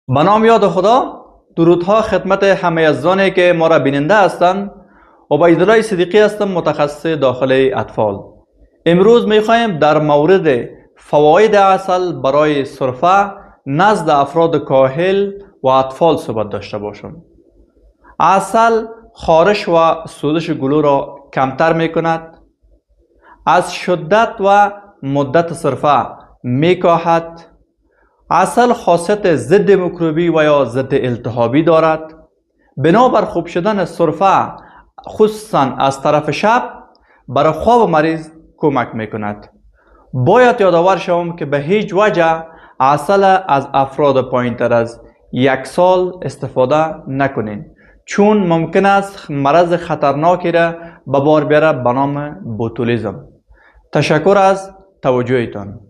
به نام یاد خدا. درودها خدمت همه عزیزانی که ما را بیننده هستند. عبیدالله صدیقی هستم، متخصص داخل اطفال. امروز میخوایم در مورد فواید عسل برای سرفه نزد افراد کاهل و اطفال صحبت داشته باشم. عسل خارش و سوزش گلو را کمتر میکند، از شدت و مدت سرفه میکاهد. عسل خاصیت ضد میکروبی و یا ضد التهابی دارد. بنابر خوب شدن سرفه خصوصا از طرف شب برای خواب مریض کمک میکند. باید یادآور شوم که به هیچ وجه عسل از افراد پایین تر از 1 سال استفاده نکنین، چون ممکن است مرض خطرناکی را به بار بیاره به نام بوتولیزم. تشکر از توجهتان.